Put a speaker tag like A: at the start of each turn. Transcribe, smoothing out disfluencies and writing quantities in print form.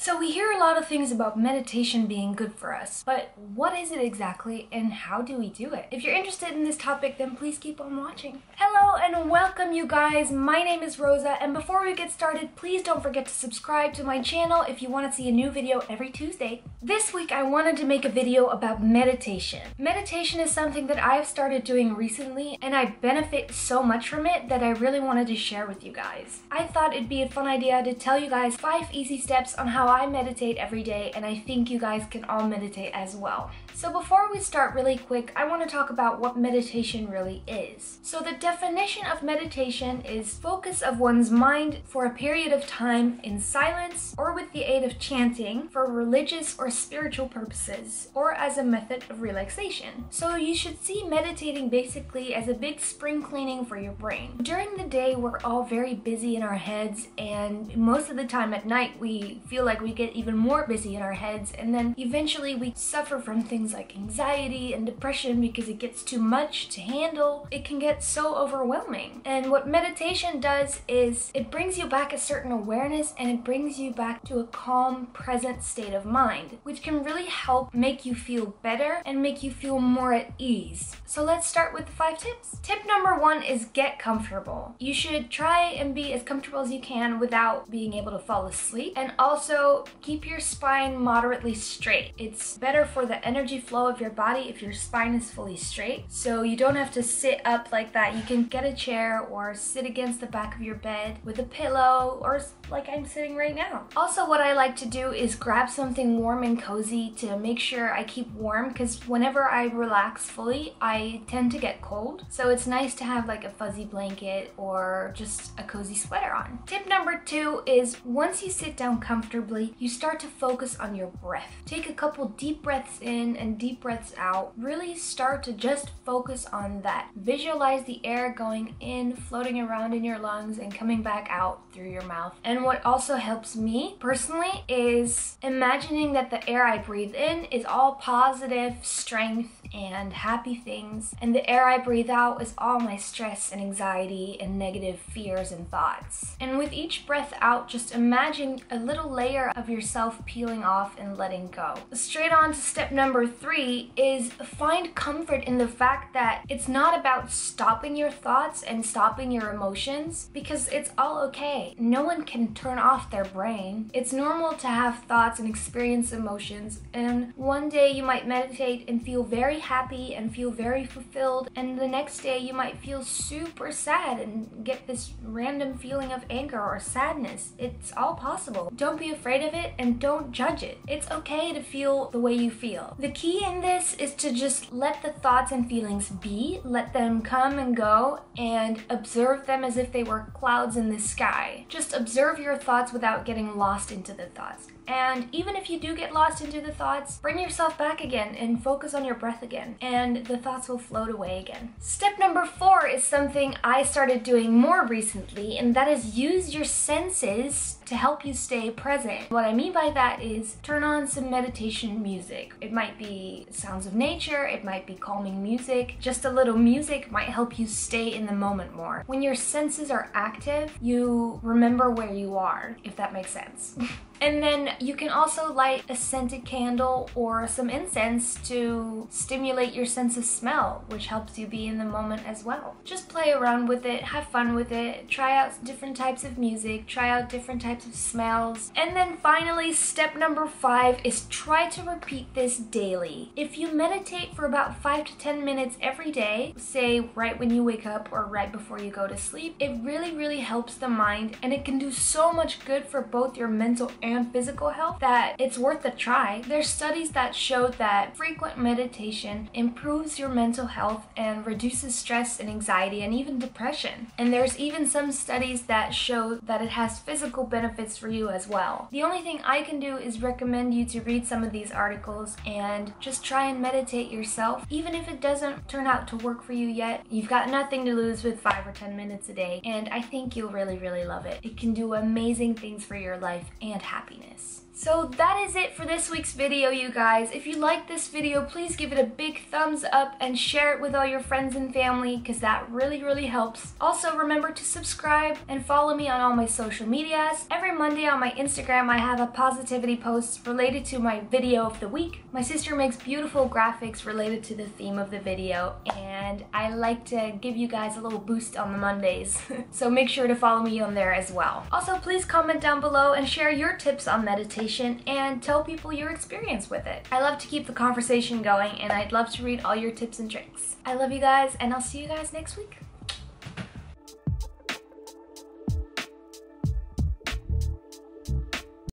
A: So we hear a lot of things about meditation being good for us, but what is it exactly and how do we do it? If you're interested in this topic, then please keep on watching. Hello and welcome you guys. My name is Rosa, and before we get started, please don't forget to subscribe to my channel if you want to see a new video every Tuesday. This week I wanted to make a video about meditation. Meditation is something that I've started doing recently and I benefit so much from it that I really wanted to share with you guys. I thought it'd be a fun idea to tell you guys 5 easy steps on how I meditate every day, and I think you guys can all meditate as well. So before we start really quick, I want to talk about what meditation really is. So the definition of meditation is focus of one's mind for a period of time in silence or with the aid of chanting for religious or spiritual purposes or as a method of relaxation. So you should see meditating basically as a big spring cleaning for your brain. During the day, we're all very busy in our heads, and most of the time at night we feel like we get even more busy in our heads, and then eventually we suffer from things like anxiety and depression because it gets too much to handle. It can get so overwhelming. And what meditation does is it brings you back a certain awareness, and it brings you back to a calm, present state of mind, which can really help make you feel better and make you feel more at ease. So let's start with the 5 tips. Tip number 1 is get comfortable. You should try and be as comfortable as you can without being able to fall asleep, and also keep your spine moderately straight. It's better for the energy flow of your body if your spine is fully straight, so you don't have to sit up like that. You can get a chair or sit against the back of your bed with a pillow, or like I'm sitting right now. Also, what I like to do is grab something warm and cozy to make sure I keep warm, because whenever I relax fully, I tend to get cold. So it's nice to have like a fuzzy blanket or just a cozy sweater on. Tip number 2 is once you sit down comfortably, you start to focus on your breath. Take a couple deep breaths in and deep breaths out. Really start to just focus on that. Visualize the air going in, floating around in your lungs, and coming back out through your mouth. And what also helps me personally is imagining that the air I breathe in is all positive strength and happy things, and the air I breathe out is all my stress and anxiety and negative fears and thoughts. And with each breath out, just imagine a little layer of yourself peeling off and letting go. Straight on to step number 3 is find comfort in the fact that it's not about stopping your thoughts and stopping your emotions, because it's all okay. No one can turn off their brain. It's normal to have thoughts and experience emotions, and one day you might meditate and feel very happy and feel very fulfilled, and the next day you might feel super sad and get this random feeling of anger or sadness. It's all possible. Don't be afraid of it and don't judge it. It's okay to feel the way you feel. The key in this is to just let the thoughts and feelings be, let them come and go, and observe them as if they were clouds in the sky. Just observe your thoughts without getting lost into the thoughts. And even if you do get lost into the thoughts, bring yourself back again and focus on your breath again, and the thoughts will float away again. Step number 4 is something I started doing more recently, and that is use your senses to help you stay present. What I mean by that is turn on some meditation music. It might be sounds of nature, it might be calming music. Just a little music might help you stay in the moment more. When your senses are active, you remember where you are, if that makes sense. And then you can also light a scented candle or some incense to stimulate your sense of smell, which helps you be in the moment as well. Just play around with it, have fun with it, try out different types of music, try out different types of smells. And then finally, step number 5 is try to repeat this daily. If you meditate for about 5 to 10 minutes every day, say right when you wake up or right before you go to sleep, it really helps the mind, and it can do so much good for both your mental and physical health that it's worth a try. There's studies that show that frequent meditation improves your mental health and reduces stress and anxiety and even depression. And there's even some studies that show that it has physical benefits for you as well. The only thing I can do is recommend you to read some of these articles and just try and meditate yourself. Even if it doesn't turn out to work for you yet, you've got nothing to lose with 5 or 10 minutes a day, and I think you'll really love it. It can do amazing things for your life and happiness. So that is it for this week's video, you guys. If you like this video, please give it a big thumbs up and share it with all your friends and family, because that really helps. Also, remember to subscribe and follow me on all my social medias. Every Monday on my Instagram, I have a positivity post related to my video of the week. My sister makes beautiful graphics related to the theme of the video, and I like to give you guys a little boost on the Mondays. So make sure to follow me on there as well. Also, please comment down below and share your tips on meditation and tell people your experience with it. I love to keep the conversation going, and I'd love to read all your tips and tricks. I love you guys, and I'll see you guys next week.